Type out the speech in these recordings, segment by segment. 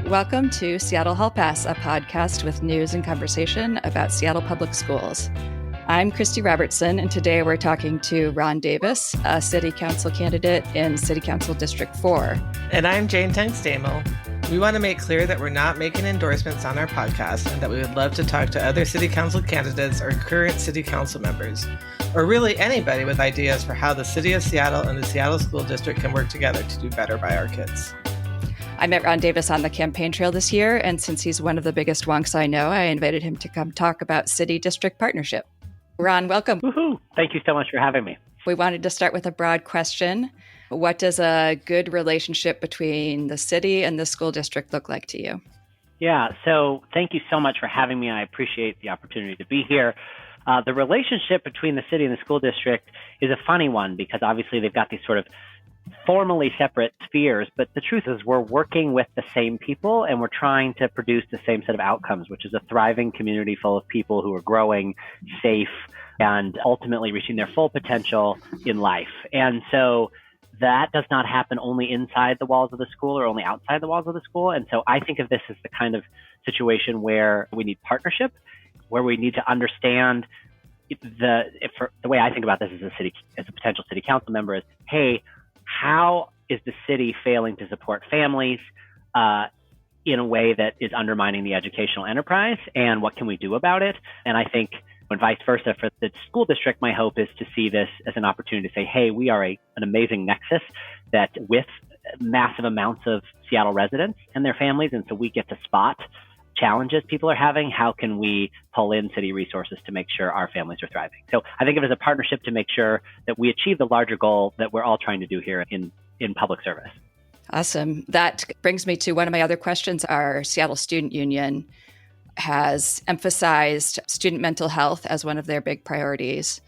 Welcome to Seattle Hall Pass, a podcast with news and conversation about Seattle Public Schools. I'm Christie Robertson, and today we're talking to Ron Davis, a city council candidate in City Council District 4. And I'm Jane Tengstamel. We want to make clear that we're not making endorsements on our podcast and that we would love to talk to other city council candidates or current city council members, or really anybody with ideas for how the city of Seattle and the Seattle School District can work together to do better by our kids. I met Ron Davis on the campaign trail this year, and since he's one of the biggest wonks I know, I invited him to come talk about city-district partnership. Ron, welcome. Woohoo! Thank you so much for having me. We wanted to start with a broad question. What does a good relationship between the city and the school district look like to you? Yeah, so thank you so much for having me. I appreciate the opportunity to be here. The relationship between the city and the school district is a funny one because obviously they've got these sort of formally separate spheres, but the truth is we're working with the same people and we're trying to produce the same set of outcomes, which is a thriving community full of people who are growing, safe, and ultimately reaching their full potential in life. And so that does not happen only inside the walls of the school or only outside the walls of the school. And so I think of this as the kind of situation where we need partnership, where we need to understand the way I think about this as a potential city council member is, hey, how is the city failing to support families in a way that is undermining the educational enterprise, and what can we do about it? And I think, and vice versa, for the school district, my hope is to see this as an opportunity to say, hey, we are an amazing nexus that with massive amounts of Seattle residents and their families, and so we get to spot challenges people are having. How can we pull in city resources to make sure our families are thriving? So I think of it as a partnership to make sure that we achieve the larger goal that we're all trying to do here in public service. Awesome. That brings me to one of my other questions. Our Seattle Student Union has emphasized student mental health as one of their big priorities.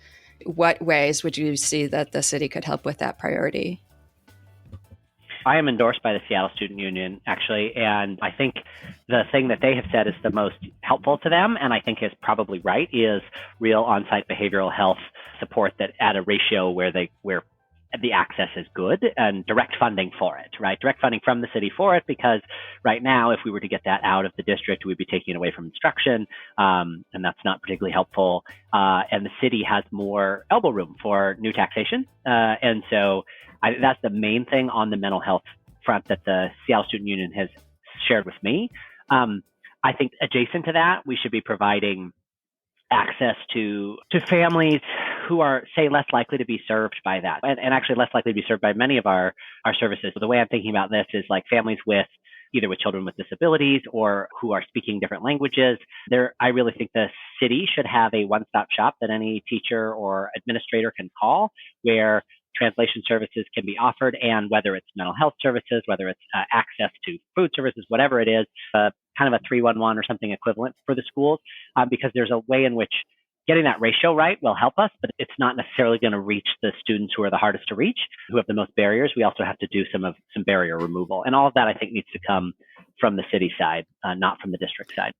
What ways would you see that the city could help with that priority? I am endorsed by the Seattle Student Union, actually, and I think the thing that they have said is the most helpful to them, and I think is probably right, is real on-site behavioral health support that at a ratio where the access is good, and direct funding for it, right? Direct funding from the city for it, because right now, if we were to get that out of the district, we'd be taking it away from instruction, and that's not particularly helpful. And the city has more elbow room for new taxation, and so that's the main thing on the mental health front that the Seattle Student Union has shared with me. I think adjacent to that, we should be providing access to families who are, say, less likely to be served by that, and actually less likely to be served by many of our services. So the way I'm thinking about this is like families with children with disabilities or who are speaking different languages. I really think the city should have a one-stop shop that any teacher or administrator can call, where translation services can be offered, and whether it's mental health services, whether it's access to food services, whatever it is, kind of a 311 or something equivalent for the schools, because there's a way in which getting that ratio right will help us, but it's not necessarily going to reach the students who are the hardest to reach, who have the most barriers. We also have to do some barrier removal, and all of that I think needs to come from the city side, not from the district side.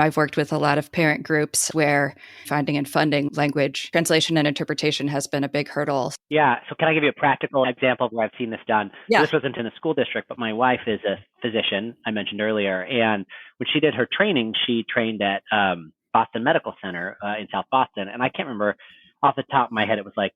I've worked with a lot of parent groups where finding and funding language translation and interpretation has been a big hurdle. Yeah. So can I give you a practical example of where I've seen this done? Yeah. This wasn't in a school district, but my wife is a physician, I mentioned earlier. And when she did her training, she trained at Boston Medical Center in South Boston. And I can't remember off the top of my head, it was like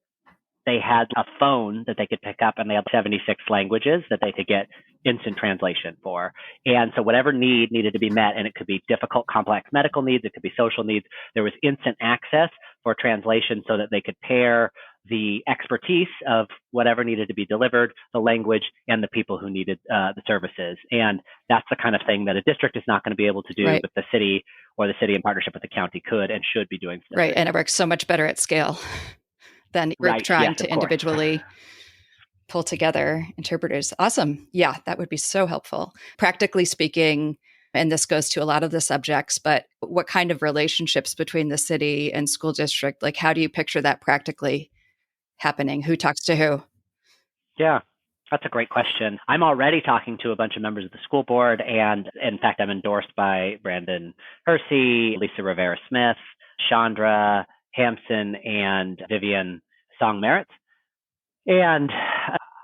they had a phone that they could pick up, and they had 76 languages that they could get instant translation for. And so whatever need needed to be met, and it could be difficult, complex medical needs, it could be social needs, there was instant access for translation so that they could pair the expertise of whatever needed to be delivered, the language, and the people who needed the services. And that's the kind of thing that a district is not going to be able to do, right, but the city or the city in partnership with the county could and should be doing. Right, and it works so much better at scale than trying to individually pull together interpreters. Awesome. Yeah, that would be so helpful. Practically speaking, and this goes to a lot of the subjects, but what kind of relationships between the city and school district, like how do you picture that practically happening? Who talks to who? Yeah, that's a great question. I'm already talking to a bunch of members of the school board, and in fact, I'm endorsed by Brandon Hersey, Lisa Rivera-Smith, Chandra Hampson, and Vivian Song Merritt. And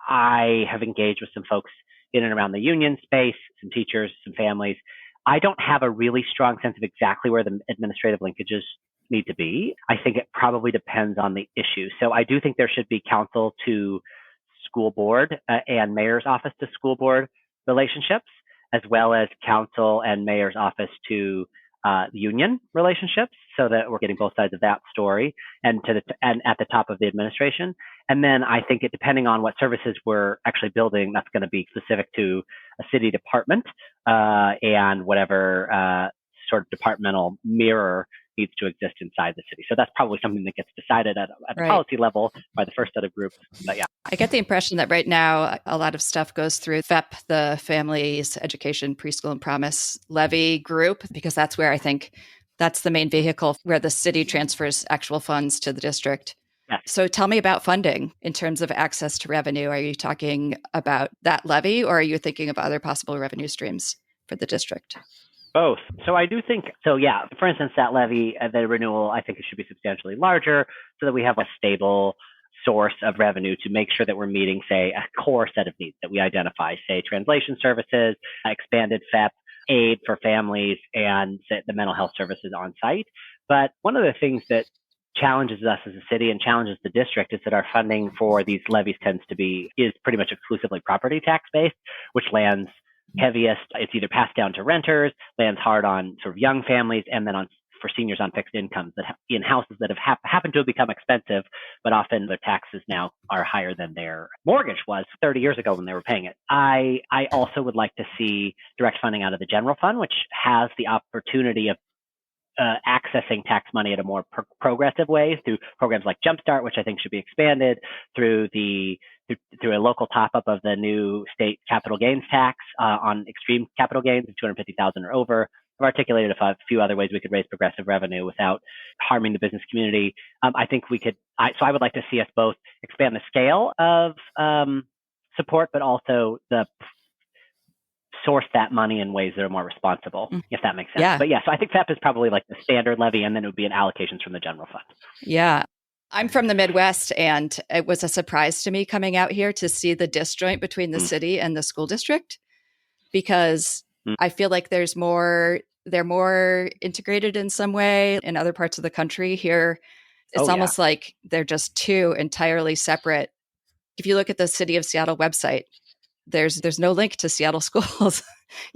I have engaged with some folks in and around the union space, some teachers, some families. I don't have a really strong sense of exactly where the administrative linkages need to be. I think it probably depends on the issue. So I do think there should be council to school board and mayor's office to school board relationships, as well as council and mayor's office to union relationships, so that we're getting both sides of that story, and at the top of the administration. And then I think it, depending on what services we're actually building, that's going to be specific to a city department and whatever sort of departmental mirror needs to exist inside the city. So that's probably something that gets decided at a policy level by the first set of groups. But yeah. I get the impression that right now a lot of stuff goes through FEP, the Families Education Preschool and Promise Levy group, because that's where I think that's the main vehicle where the city transfers actual funds to the district. Yes. So tell me about funding in terms of access to revenue. Are you talking about that levy, or are you thinking of other possible revenue streams for the district? Both. So I do think, yeah, for instance, that levy, the renewal, I think it should be substantially larger so that we have a stable source of revenue to make sure that we're meeting, say, a core set of needs that we identify, say, translation services, expanded FEP, aid for families, and the mental health services on site. But one of the things that challenges us as a city and challenges the district is that our funding for these levies is pretty much exclusively property tax based, which lands heaviest. It's either passed down to renters, lands hard on sort of young families, and then for seniors on fixed incomes that in houses that have happened to have become expensive, but often their taxes now are higher than their mortgage was 30 years ago when they were paying it. I also would like to see direct funding out of the general fund, which has the opportunity of accessing tax money in a more progressive way through programs like Jumpstart, which I think should be expanded, through a local top-up of the new state capital gains tax on extreme capital gains of $250,000 or over. I've articulated a few other ways we could raise progressive revenue without harming the business community. I think we could. So I would like to see us both expand the scale of support, but also source that money in ways that are more responsible, if that makes sense. Yeah. But yeah, so I think FEP is probably like the standard levy, and then it would be an allocations from the general fund. Yeah. I'm from the Midwest, and it was a surprise to me coming out here to see the disjoint between the city and the school district, because I feel like they're more integrated in some way. In other parts of the country here, it's almost like they're just two entirely separate. If you look at the City of Seattle website, there's no link to Seattle schools,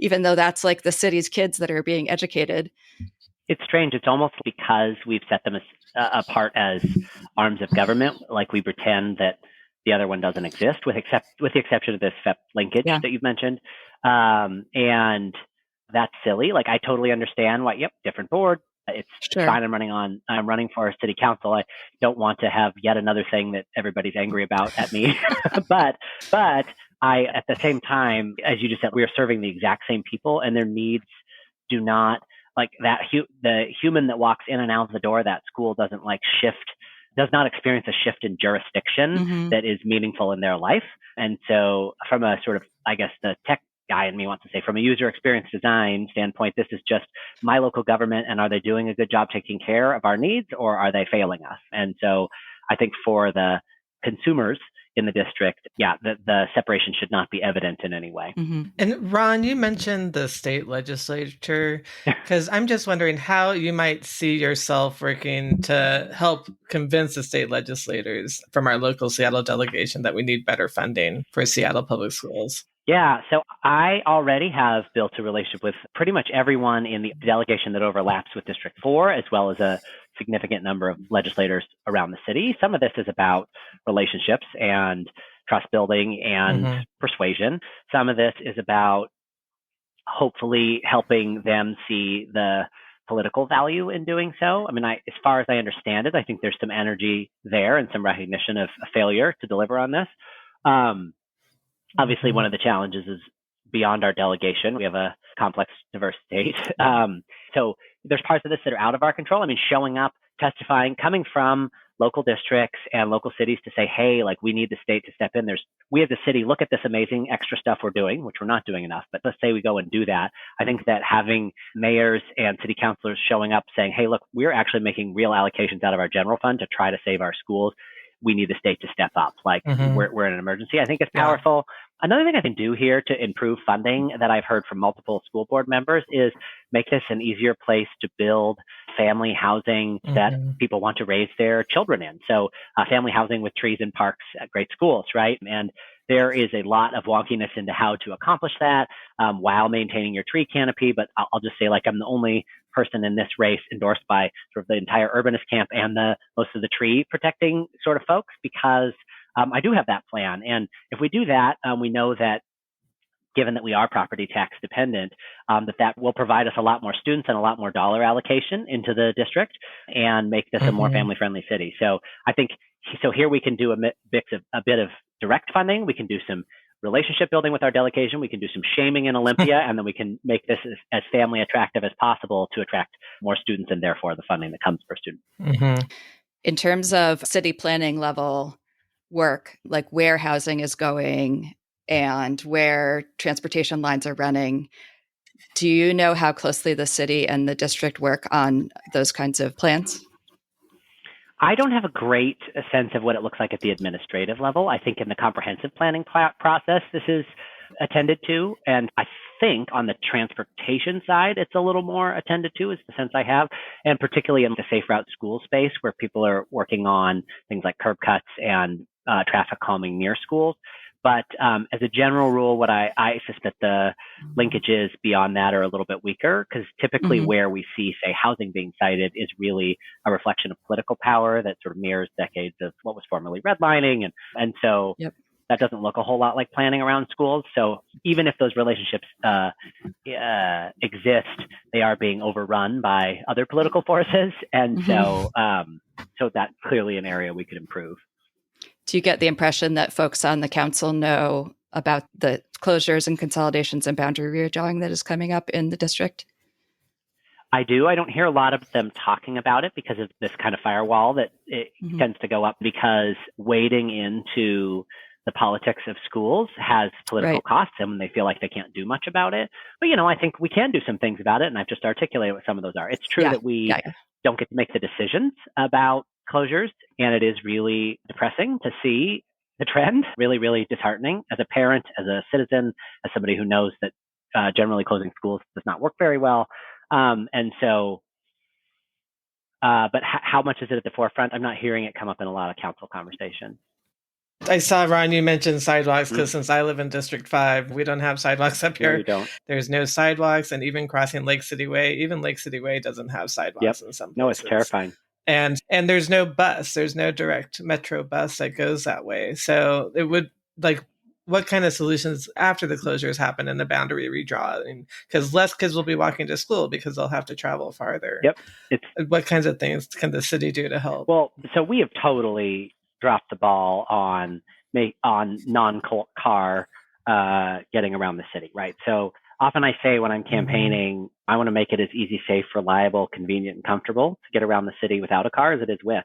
even though that's like the city's kids that are being educated. It's strange. It's almost because we've set them apart as arms of government, like we pretend that the other one doesn't exist, with the exception of this FEP linkage that you've mentioned. And that's silly. Like, I totally understand why. Yep, different board. It's fine. I'm running for city council. I don't want to have yet another thing that everybody's angry about at me. but I, at the same time, as you just said, we are serving the exact same people, and their needs do not, like that. The human that walks in and out of the door of that school does not experience a shift in jurisdiction that is meaningful in their life. And so from a sort of, I guess the tech guy in me wants to say, from a user experience design standpoint, this is just my local government, and are they doing a good job taking care of our needs, or are they failing us? And so I think for the consumers in the district, the separation should not be evident in any way. And Ron, you mentioned the state legislature, because I'm just wondering how you might see yourself working to help convince the state legislators from our local Seattle delegation that we need better funding for Seattle public schools. Yeah, so I already have built a relationship with pretty much everyone in the delegation that overlaps with District 4, as well as a significant number of legislators around the city. Some of this is about relationships and trust building and persuasion. Some of this is about hopefully helping them see the political value in doing so. I mean, as far as I understand it, I think there's some energy there and some recognition of a failure to deliver on this. Obviously, one of the challenges is beyond our delegation. We have a complex, diverse state. So there's parts of this that are out of our control. I mean, showing up, testifying, coming from local districts and local cities to say, hey, like, we need the state to step in. We as a city, look at this amazing extra stuff we're doing, which we're not doing enough, but let's say we go and do that. I think that having mayors and city councilors showing up saying, hey, look, we're actually making real allocations out of our general fund to try to save our schools, we need the state to step up. Like we're in an emergency. I think it's powerful. Another thing I can do here to improve funding that I've heard from multiple school board members is make this an easier place to build family housing that people want to raise their children in. So family housing with trees and parks at great schools, right? And there is a lot of wonkiness into how to accomplish that while maintaining your tree canopy. But I'll just say, like, I'm the only person in this race endorsed by sort of the entire urbanist camp and most of the tree protecting sort of folks, because I do have that plan. And if we do that, we know that given that we are property tax dependent, that will provide us a lot more students and a lot more dollar allocation into the district and make this a more family-friendly city. So I think, here we can do a bit of direct funding. We can do some relationship building with our delegation. We can do some shaming in Olympia, and then we can make this as family attractive as possible to attract more students and therefore the funding that comes per student. In terms of city planning level work, like where housing is going and where transportation lines are running, do you know how closely the city and the district work on those kinds of plans? I don't have a great sense of what it looks like at the administrative level. I think in the comprehensive planning process, this is attended to. And I think on the transportation side, it's a little more attended to, is the sense I have. And particularly in the safe route school space, where people are working on things like curb cuts and traffic calming near schools. But as a general rule, what I suspect the linkages beyond that are a little bit weaker, because typically where we see, say, housing being cited is really a reflection of political power that sort of mirrors decades of what was formerly redlining. And so that doesn't look a whole lot like planning around schools. So even if those relationships exist, they are being overrun by other political forces. And so that's clearly an area we could improve. Do you get the impression that folks on the council know about the closures and consolidations and boundary redrawing that is coming up in the district? I do. I don't hear a lot of them talking about it because of this kind of firewall that it tends to go up, because wading into the politics of schools has political costs, and when they feel like they can't do much about it. But, I think we can do some things about it, and I've just articulated what some of those are. It's true that we don't get to make the decisions about closures, and it is really depressing to see the trend, really, really disheartening as a parent, as a citizen, as somebody who knows that generally closing schools does not work very well. But how much is it at the forefront? I'm not hearing it come up in a lot of council conversations. I saw, Ron, you mentioned sidewalks, because since I live in District 5, we don't have sidewalks up here. No, we don't. There's no sidewalks, and even crossing Lake City Way, even Lake City Way doesn't have sidewalks in some places. No, it's terrifying. And there's no bus. There's no direct metro bus that goes that way. So it would, what kind of solutions after the closures happen in the boundary redrawing? Because less kids will be walking to school because they'll have to travel farther. What kinds of things can the city do to help? Well, so we have totally dropped the ball on non-car getting around the city, right? So often I say when I'm campaigning, I want to make it as easy, safe, reliable, convenient, and comfortable to get around the city without a car as it is with.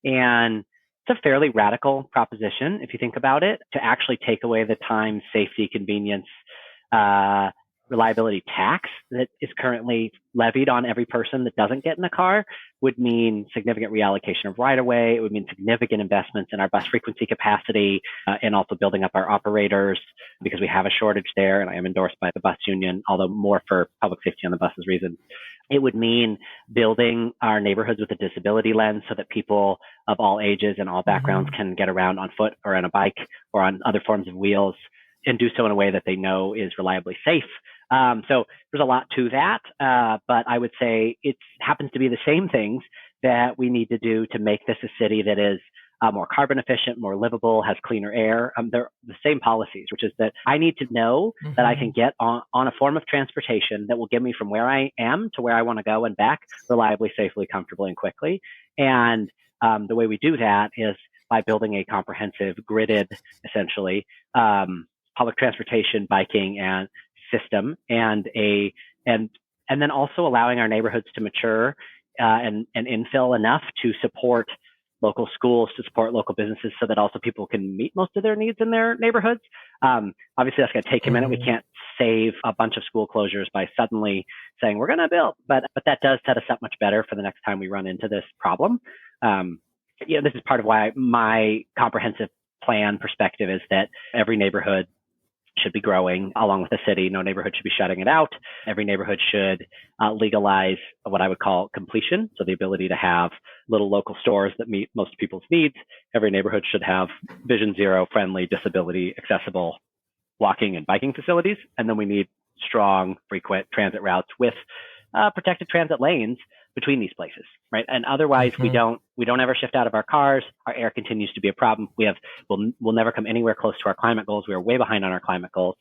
And it's a fairly radical proposition, if you think about it, to actually take away the time, safety, convenience, reliability tax that is currently levied on every person that doesn't get in a car would mean significant reallocation of right-of-way. It would mean significant investments in our bus frequency capacity and also building up our operators, because we have a shortage there, and I am endorsed by the bus union, although more for public safety on the buses reasons. It would mean building our neighborhoods with a disability lens so that people of all ages and all backgrounds can get around on foot or on a bike or on other forms of wheels, and do so in a way that they know is reliably safe. So there's a lot to that, but I would say it happens to be the same things that we need to do to make this a city that is more carbon efficient, more livable, has cleaner air. They're the same policies, which is that I need to know that I can get on a form of transportation that will get me from where I am to where I want to go and back reliably, safely, comfortably, and quickly. And the way we do that is by building a comprehensive, gridded, essentially, public transportation, biking, and system, and then also allowing our neighborhoods to mature and infill enough to support local schools, to support local businesses, so that also people can meet most of their needs in their neighborhoods. Obviously, that's going to take a minute. We can't save a bunch of school closures by suddenly saying we're going to build, but that does set us up much better for the next time we run into this problem. this is part of why my comprehensive plan perspective is that every neighborhood should be growing along with the city. No neighborhood should be shutting it out. Every neighborhood should legalize what I would call completion. So the ability to have little local stores that meet most people's needs. Every neighborhood should have Vision Zero friendly, disability accessible walking and biking facilities. And then we need strong, frequent transit routes with protected transit lanes between these places, right? And otherwise, we don't ever shift out of our cars. Our air continues to be a problem. We'll never come anywhere close to our climate goals. We are way behind on our climate goals.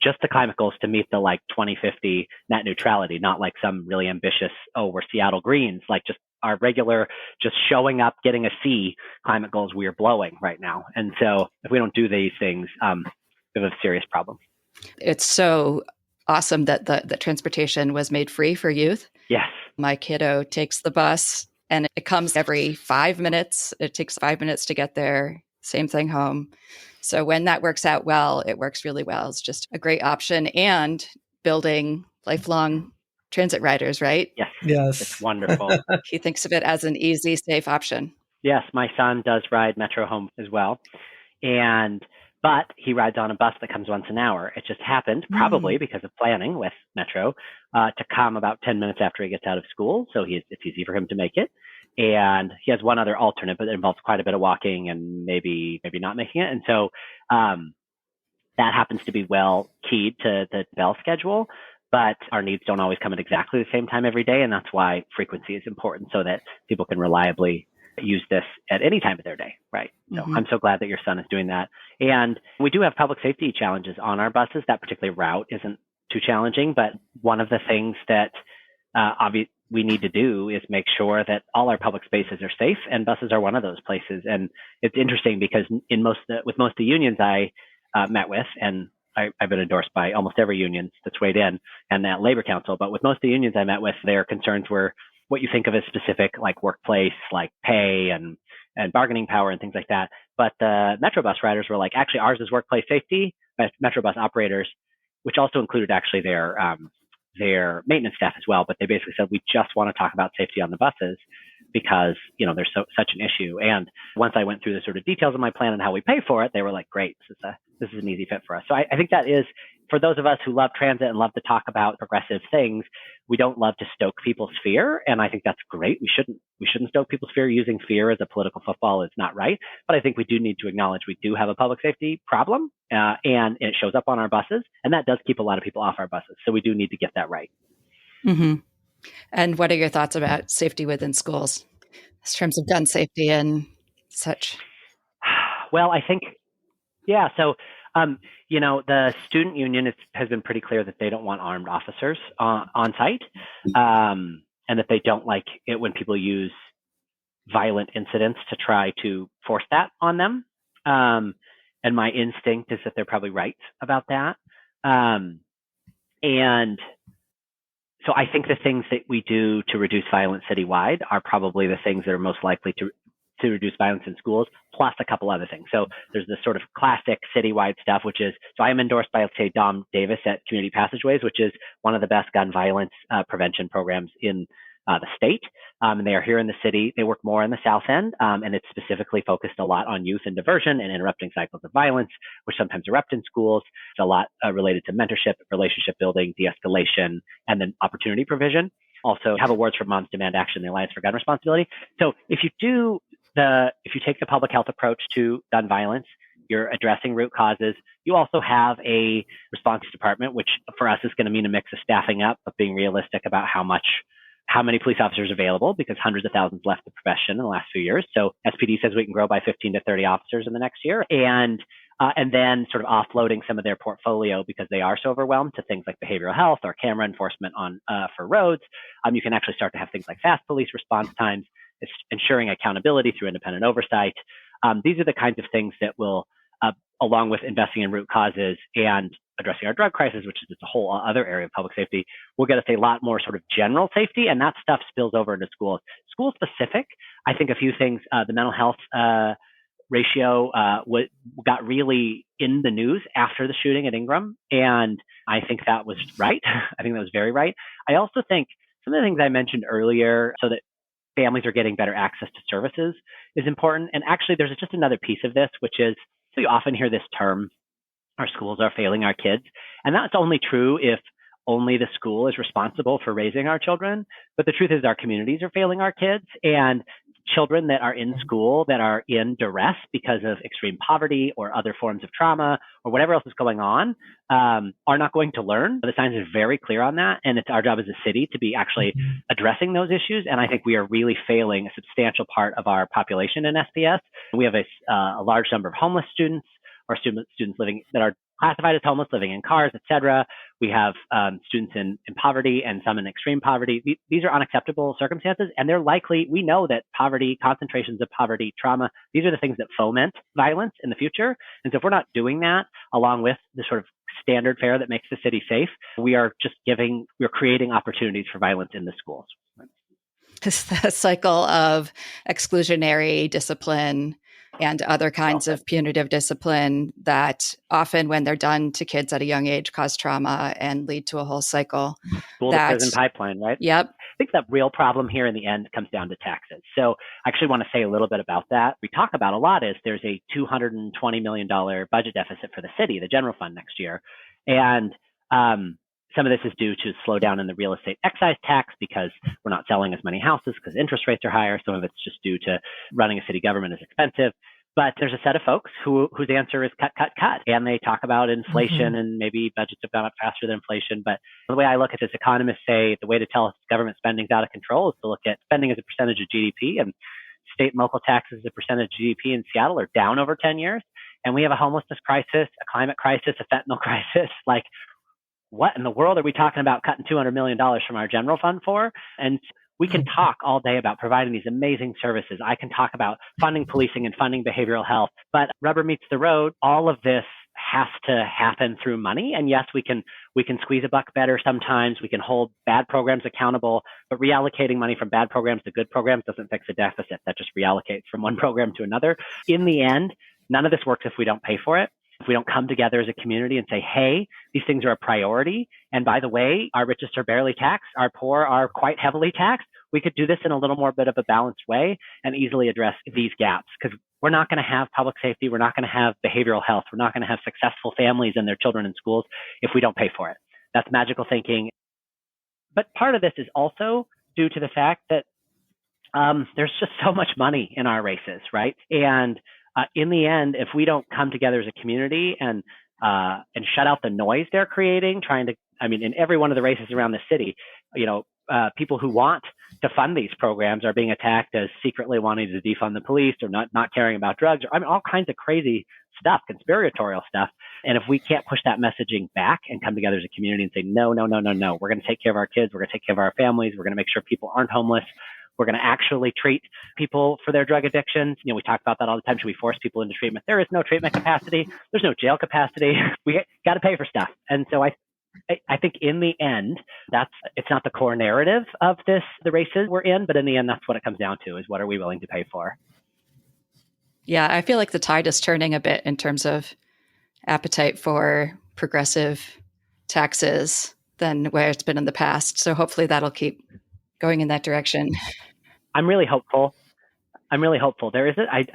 Just the climate goals to meet the 2050 net neutrality, not like some really ambitious, we're Seattle Greens, like just our regular, just showing up, getting a C climate goals we are blowing right now. And so if we don't do these things, we have a serious problem. It's so awesome that the transportation was made free for youth. Yes. My kiddo takes the bus and it comes every 5 minutes. It takes 5 minutes to get there. Same thing home. So when that works out well, it works really well. It's just a great option and building lifelong transit riders, right? Yes. It's wonderful. He thinks of it as an easy, safe option. Yes. My son does ride Metro home as well. But he rides on a bus that comes once an hour. It just happened, probably because of planning with Metro, to come about 10 minutes after he gets out of school. So it's easy for him to make it. And he has one other alternate, but it involves quite a bit of walking and maybe not making it. And so that happens to be well keyed to the Bell schedule. But our needs don't always come at exactly the same time every day. And that's why frequency is important so that people can reliably use this at any time of their day, right? So I'm so glad that your son is doing that. And we do have public safety challenges on our buses. That particular route isn't too challenging, but one of the things that we need to do is make sure that all our public spaces are safe, and buses are one of those places. And it's interesting because with most of the unions I met with, and I've been endorsed by almost every union that's weighed in and that labor council, but with most of the unions I met with, their concerns were what you think of as specific, like workplace, like pay and bargaining power and things like that. But the Metro bus riders were like, actually, ours is workplace safety. Metro bus operators, which also included actually their maintenance staff as well. But they basically said, we just want to talk about safety on the buses because, there's such an issue. And once I went through the sort of details of my plan and how we pay for it, they were like, great, this is an easy fit for us. So I think that is, for those of us who love transit and love to talk about progressive things, we don't love to stoke people's fear. And I think that's great. We shouldn't stoke people's fear. Using fear as a political football is not right. But I think we do need to acknowledge we do have a public safety problem, and it shows up on our buses. And that does keep a lot of people off our buses. So we do need to get that right. Mm-hmm. And what are your thoughts about safety within schools in terms of gun safety and such? Well, I think, yeah. So, the student union has been pretty clear that they don't want armed officers on site, and that they don't like it when people use violent incidents to try to force that on them. And my instinct is that they're probably right about that. And so I think the things that we do to reduce violence citywide are probably the things that are most likely to reduce violence in schools, plus a couple other things. So there's this sort of classic citywide stuff, which is, so I am endorsed by, let's say, Dom Davis at Community Passageways, which is one of the best gun violence prevention programs in the state. And they are here in the city. They work more in the South End, and it's specifically focused a lot on youth and diversion and interrupting cycles of violence, which sometimes erupt in schools. It's a lot related to mentorship, relationship building, de-escalation, and then opportunity provision. Also have awards for Moms Demand Action, the Alliance for Gun Responsibility. So if you take the public health approach to gun violence, you're addressing root causes. You also have a response department, which for us is going to mean a mix of staffing up, but being realistic about how many police officers are available, because hundreds of thousands left the profession in the last few years. So SPD says we can grow by 15 to 30 officers in the next year. And then sort of offloading some of their portfolio because they are so overwhelmed to things like behavioral health or camera enforcement for roads. You can actually start to have things like fast police response times, ensuring accountability through independent oversight. These are the kinds of things that will, along with investing in root causes and addressing our drug crisis, which is just a whole other area of public safety, will get us a lot more sort of general safety, and that stuff spills over into schools. School specific, I think a few things, the mental health ratio got really in the news after the shooting at Ingram, and I think that was right. I think that was very right. I also think some of the things I mentioned earlier, so that families are getting better access to services is important. And actually, there's just another piece of this, which is, so you often hear this term, our schools are failing our kids. And that's only true if only the school is responsible for raising our children. But the truth is our communities are failing our kids, and children that are in school that are in duress because of extreme poverty or other forms of trauma or whatever else is going on are not going to learn. The science is very clear on that. And it's our job as a city to be actually addressing those issues. And I think we are really failing a substantial part of our population in SPS. We have a large number of homeless students or students living that are classified as homeless, living in cars, et cetera. We have students in poverty and some in extreme poverty. These are unacceptable circumstances, and they're likely, we know that poverty, concentrations of poverty, trauma, these are the things that foment violence in the future. And so if we're not doing that, along with the sort of standard fare that makes the city safe, we're creating opportunities for violence in the schools. It's the cycle of exclusionary discipline and other kinds of punitive discipline that often, when they're done to kids at a young age, cause trauma and lead to a whole cycle. School to prison pipeline, right? Yep. I think the real problem here in the end comes down to taxes. So I actually want to say a little bit about that. We talk about a lot is there's a $220 million budget deficit for the city, the general fund next year. And some of this is due to slowdown in the real estate excise tax because we're not selling as many houses because interest rates are higher. Some of it's just due to running a city government is expensive. But there's a set of folks whose answer is cut, cut, cut. And they talk about inflation and maybe budgets have gone up faster than inflation. But the way I look at this, economists say the way to tell if government spending's out of control is to look at spending as a percentage of GDP, and state and local taxes as a percentage of GDP in Seattle are down over 10 years. And we have a homelessness crisis, a climate crisis, a fentanyl crisis. Like, what in the world are we talking about cutting $200 million from our general fund for? And we can talk all day about providing these amazing services. I can talk about funding policing and funding behavioral health, but rubber meets the road. All of this has to happen through money. And yes, we can squeeze a buck better sometimes. We can hold bad programs accountable, but reallocating money from bad programs to good programs doesn't fix a deficit. That just reallocates from one program to another. In the end, none of this works if we don't pay for it. If we don't come together as a community and say, hey, these things are a priority. And by the way, our richest are barely taxed. Our poor are quite heavily taxed. We could do this in a little more bit of a balanced way and easily address these gaps, because we're not going to have public safety. We're not going to have behavioral health. We're not going to have successful families and their children in schools if we don't pay for it. That's magical thinking. But part of this is also due to the fact that there's just so much money in our races, right? And in the end, if we don't come together as a community and shut out the noise they're creating, in every one of the races around the city, people who want to fund these programs are being attacked as secretly wanting to defund the police or not caring about drugs, or all kinds of crazy stuff, conspiratorial stuff. And if we can't push that messaging back and come together as a community and say, no, we're going to take care of our kids, we're going to take care of our families, we're going to make sure people aren't homeless, we're going to actually treat people for their drug addictions. We talk about that all the time. Should we force people into treatment? There is no treatment capacity. There's no jail capacity. We got to pay for stuff. And so I think in the end, it's not the core narrative of the races we're in, but in the end, that's what it comes down to, is what are we willing to pay for? Yeah, I feel like the tide is turning a bit in terms of appetite for progressive taxes than where it's been in the past. So hopefully that'll keep going in that direction. I'm really hopeful. I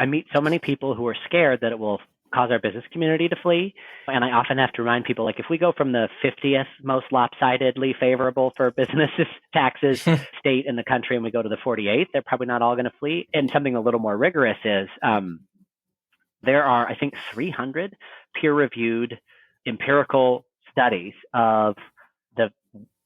meet so many people who are scared that it will cause our business community to flee. And I often have to remind people, like, if we go from the 50th most lopsidedly favorable for businesses taxes state in the country and we go to the 48th, they're probably not all going to flee. And something a little more rigorous is there are, I think, 300 peer-reviewed empirical studies of the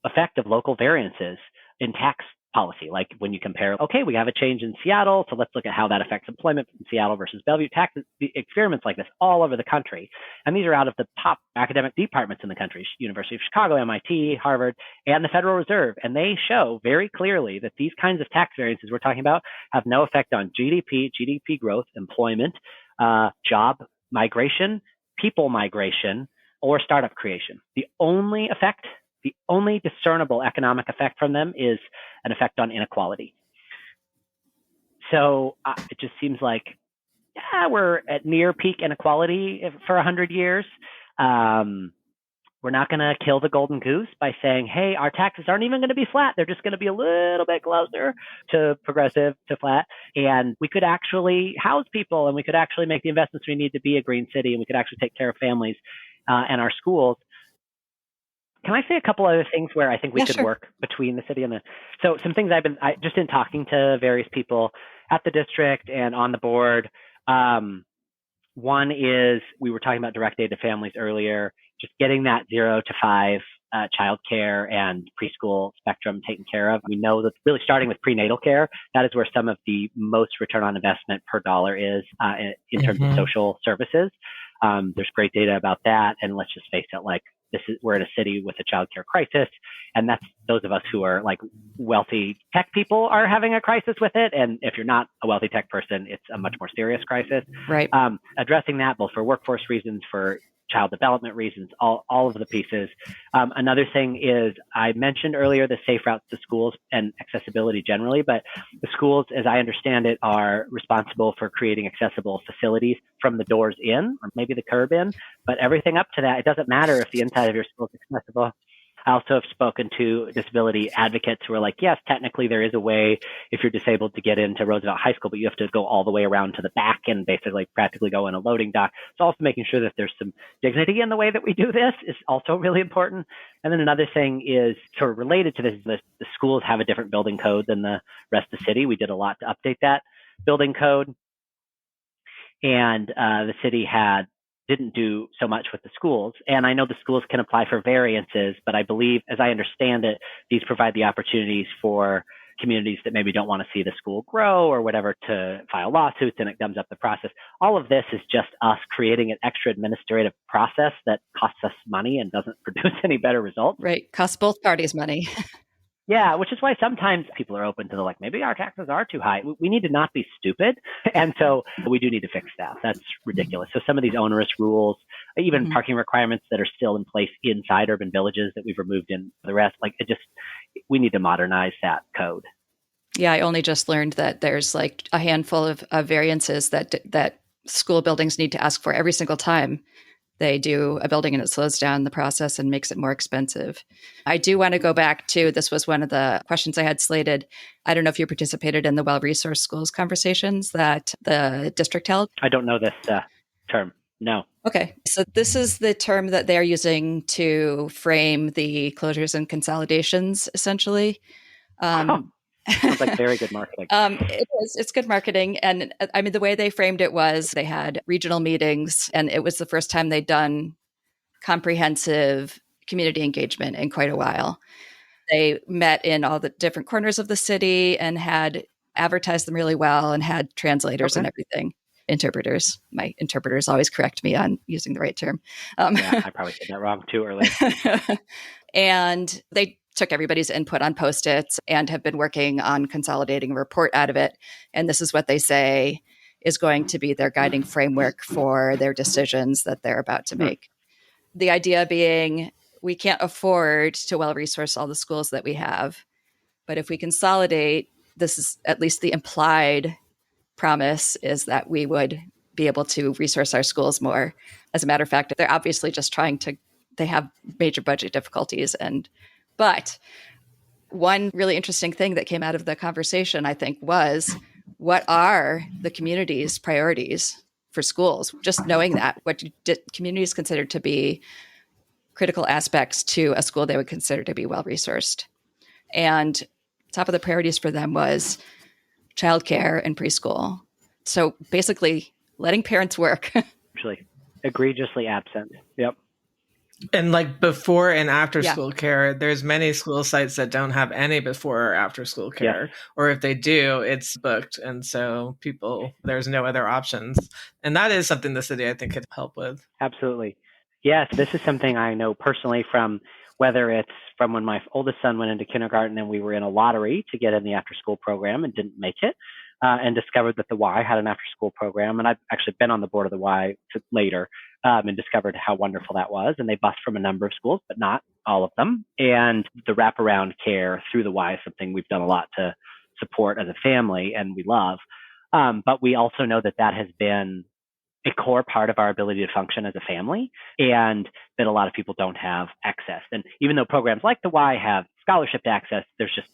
effect of local variances in tax policy. Like when you compare, okay, we have a change in Seattle, so let's look at how that affects employment in Seattle versus Bellevue. Tax experiments like this all over the country. And these are out of the top academic departments in the country, University of Chicago, MIT, Harvard, and the Federal Reserve. And they show very clearly that these kinds of tax variances we're talking about have no effect on GDP growth, employment, job migration, people migration, or startup creation. The only discernible economic effect from them is an effect on inequality. So it just seems like, we're at near peak inequality for 100 years. We're not going to kill the golden goose by saying, hey, our taxes aren't even going to be flat. They're just going to be a little bit closer to progressive, to flat. And we could actually house people, and we could actually make the investments we need to be a green city, and we could actually take care of families and our schools. Can I say a couple other things where I think we could work between the city and so some things just in talking to various people at the district and on the board. One is, we were talking about direct aid to families earlier, just getting that 0 to 5 childcare and preschool spectrum taken care of. We know that really starting with prenatal care, that is where some of the most return on investment per dollar is in terms of social services. There's great data about that. And let's just face it, like, we're in a city with a childcare crisis, and that's those of us who are like wealthy tech people are having a crisis with it. And if you're not a wealthy tech person, it's a much more serious crisis. Right. Addressing that both for workforce reasons, for child development reasons, all of the pieces. Another thing is, I mentioned earlier the safe routes to schools and accessibility generally, but the schools, as I understand it, are responsible for creating accessible facilities from the doors in, or maybe the curb in, but everything up to that, it doesn't matter if the inside of your school is accessible. I also have spoken to disability advocates who are like, yes, technically there is a way if you're disabled to get into Roosevelt High School, but you have to go all the way around to the back and basically practically go in a loading dock. So also making sure that there's some dignity in the way that we do this is also really important. And then another thing is sort of related to this, the schools have a different building code than the rest of the city. We did a lot to update that building code. And the city didn't do so much with the schools. And I know the schools can apply for variances, but I believe, as I understand it, these provide the opportunities for communities that maybe don't want to see the school grow or whatever to file lawsuits, and it gums up the process. All of this is just us creating an extra administrative process that costs us money and doesn't produce any better results. Right. Costs both parties money. Yeah, which is why sometimes people are open to maybe our taxes are too high. We need to not be stupid. And so we do need to fix that. That's ridiculous. So some of these onerous rules, even parking requirements that are still in place inside urban villages that we've removed in the rest, we need to modernize that code. Yeah, I only just learned that there's like a handful of variances that school buildings need to ask for every single time they do a building, and it slows down the process and makes it more expensive. I do want to go back to, this was one of the questions I had slated. I don't know if you participated in the well-resourced schools conversations that the district held. I don't know this term. No. Okay. So this is the term that they're using to frame the closures and consolidations, essentially. Sounds like very good marketing. It's good marketing. And I mean, the way they framed it was they had regional meetings, and it was the first time they'd done comprehensive community engagement in quite a while. They met in all the different corners of the city and had advertised them really well and had translators and everything. Interpreters. My interpreters always correct me on using the right term. Yeah, I probably said that wrong too early. And they took everybody's input on Post-its and have been working on consolidating a report out of it. And this is what they say is going to be their guiding framework for their decisions that they're about to make. The idea being, we can't afford to well-resource all the schools that we have. But if we consolidate, this is at least the implied promise, is that we would be able to resource our schools more. As a matter of fact, they're obviously just they have major budget difficulties. But one really interesting thing that came out of the conversation, I think, was, what are the community's priorities for schools? Just knowing that, what communities consider to be critical aspects to a school they would consider to be well-resourced. And top of the priorities for them was childcare and preschool. So basically letting parents work. Actually, egregiously absent. Yep. And before and after school care, there's many school sites that don't have any before or after school care. Or if they do, it's booked. And so there's no other options. And that is something the city, I think, could help with. Absolutely. Yes, this is something I know personally from, whether it's from when my oldest son went into kindergarten and we were in a lottery to get in the after school program and didn't make it, and discovered that the Y had an after school program. And I've actually been on the board of the Y later, and discovered how wonderful that was. And they bused from a number of schools, but not all of them. And the wraparound care through the Y is something we've done a lot to support as a family and we love. But we also know that has been a core part of our ability to function as a family, and that a lot of people don't have access. And even though programs like the Y have scholarship access, there's just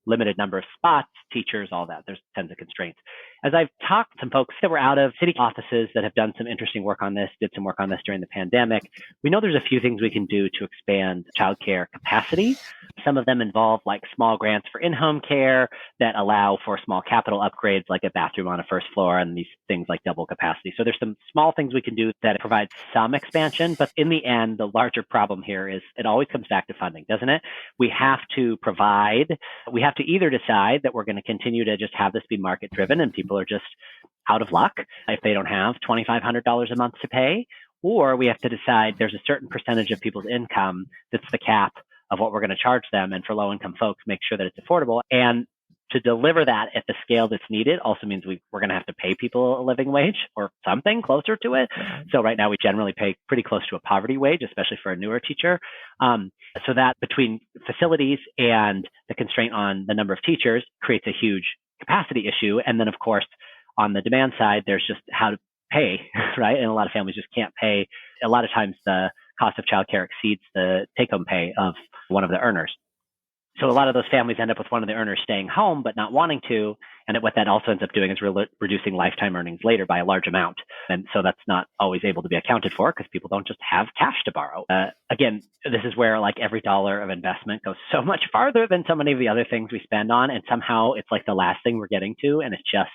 limited number of spots, teachers, all that. There's tons of constraints. As I've talked to some folks that were out of city offices that have done some interesting work on this, did some work on this during the pandemic, we know there's a few things we can do to expand childcare capacity. Some of them involve like small grants for in-home care that allow for small capital upgrades like a bathroom on a first floor and these things like double capacity. So there's some small things we can do that provide some expansion. But in the end, the larger problem here is it always comes back to funding, doesn't it? We have to to either decide that we're going to continue to just have this be market driven and people are just out of luck if they don't have $2,500 a month to pay, or we have to decide there's a certain percentage of people's income that's the cap of what we're going to charge them. And for low income folks, make sure that it's affordable. And to deliver that at the scale that's needed also means we're going to have to pay people a living wage or something closer to it. So right now we generally pay pretty close to a poverty wage, especially for a newer teacher. So that between facilities and the constraint on the number of teachers creates a huge capacity issue. And then of course, on the demand side, there's just how to pay, right? And a lot of families just can't pay. A lot of times the cost of childcare exceeds the take-home pay of one of the earners. So a lot of those families end up with one of the earners staying home, but not wanting to. And what that also ends up doing is reducing lifetime earnings later by a large amount. And so that's not always able to be accounted for because people don't just have cash to borrow. Again, this is where like every dollar of investment goes so much farther than so many of the other things we spend on. And somehow it's like the last thing we're getting to. And it's just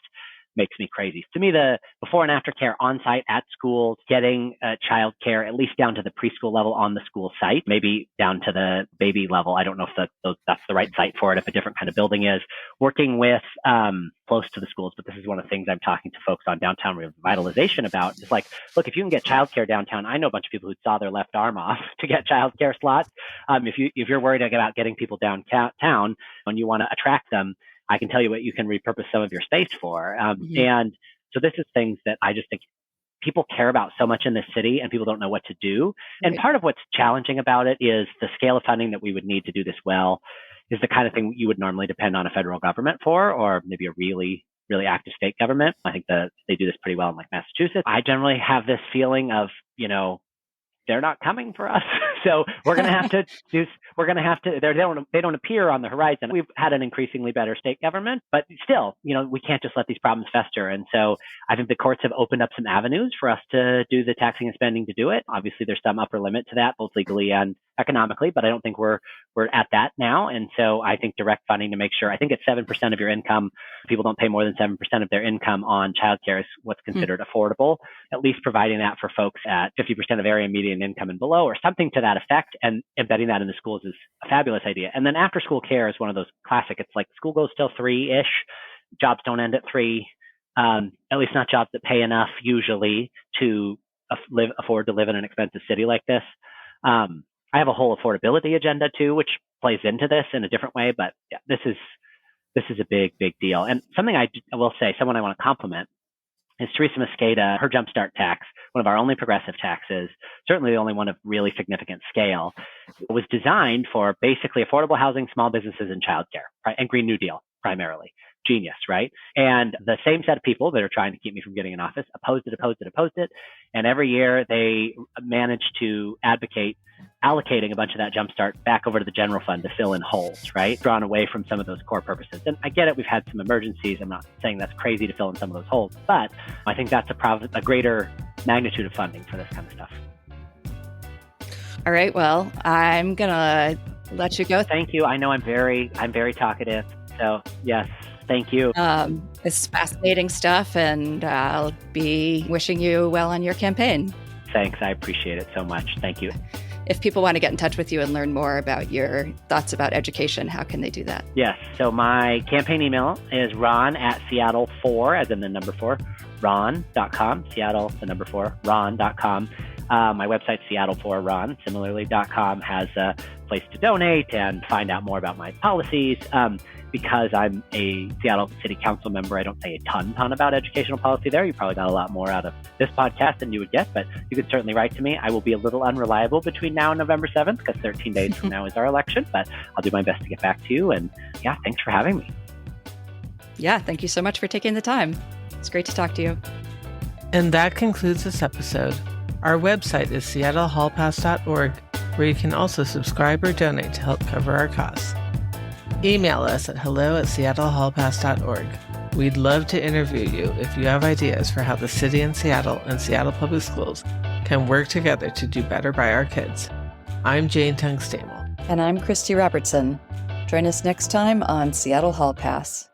makes me crazy. To me, the before and after care on site at schools, getting child care at least down to the preschool level on the school site, maybe down to the baby level. I don't know if that's the right site for it, if a different kind of building is. Working with close to the schools, but this is one of the things I'm talking to folks on downtown revitalization about. It's like, look, if you can get childcare downtown, I know a bunch of people who saw their left arm off to get childcare slots. If you're worried about getting people downtown when you want to attract them, I can tell you what you can repurpose some of your space for. And so this is things that I just think people care about so much in this city and people don't know what to do. And part of what's challenging about it is the scale of funding that we would need to do this well is the kind of thing you would normally depend on a federal government for, or maybe a really, really active state government. I think that they do this pretty well in like Massachusetts. I generally have this feeling of, they're not coming for us. So they don't appear on the horizon. We've had an increasingly better state government, but still, we can't just let these problems fester. And so I think the courts have opened up some avenues for us to do the taxing and spending to do it. Obviously, there's some upper limit to that, both legally and economically, but I don't think we're at that now. And so I think direct funding to make sure, I think it's 7% of your income. People don't pay more than 7% of their income on childcare is what's considered affordable, at least providing that for folks at 50% of area median income and below, or something to that effect. And embedding that in the schools is a fabulous idea. And then after school care is one of those classic. It's like school goes till 3-ish. Jobs don't end at 3. At least not jobs that pay enough usually to afford to live in an expensive city like this. I have a whole affordability agenda too, which plays into this in a different way. But yeah, this is a big, big deal. And something I will say, someone I want to compliment is Teresa Mosqueda. Her Jumpstart tax, one of our only progressive taxes, certainly the only one of really significant scale, was designed for basically affordable housing, small businesses, and childcare, right? And Green New Deal primarily. Genius, right? And the same set of people that are trying to keep me from getting in office opposed it. And every year they managed to advocate allocating a bunch of that Jumpstart back over to the general fund to fill in holes, right? Drawn away from some of those core purposes. And I get it, we've had some emergencies. I'm not saying that's crazy to fill in some of those holes, but I think that's a greater magnitude of funding for this kind of stuff. All right, well, I'm going to let you go. Thank you. I know I'm very talkative. So yes, thank you. It's fascinating stuff, and I'll be wishing you well on your campaign. Thanks. I appreciate it so much. Thank you. If people want to get in touch with you and learn more about your thoughts about education, how can they do that? Yes. So my campaign email is ron@seattle4, as in the number 4, ron.com, Seattle, the number 4, ron.com. My website, Seattle4Ron, similarly.com, has a place to donate and find out more about my policies. Because I'm a Seattle City Council member, I don't say a ton about educational policy there. You probably got a lot more out of this podcast than you would get, but you could certainly write to me. I will be a little unreliable between now and November 7th because 13 days from now is our election, but I'll do my best to get back to you. And yeah, thanks for having me. Yeah, thank you so much for taking the time. It's great to talk to you. And that concludes this episode. Our website is seattlehallpass.org, where you can also subscribe or donate to help cover our costs. Email us at hello@seattlehallpass.org. We'd love to interview you if you have ideas for how the city in Seattle and Seattle Public Schools can work together to do better by our kids. I'm Jane Tung-Stamel. And I'm Christie Robertson. Join us next time on Seattle Hall Pass.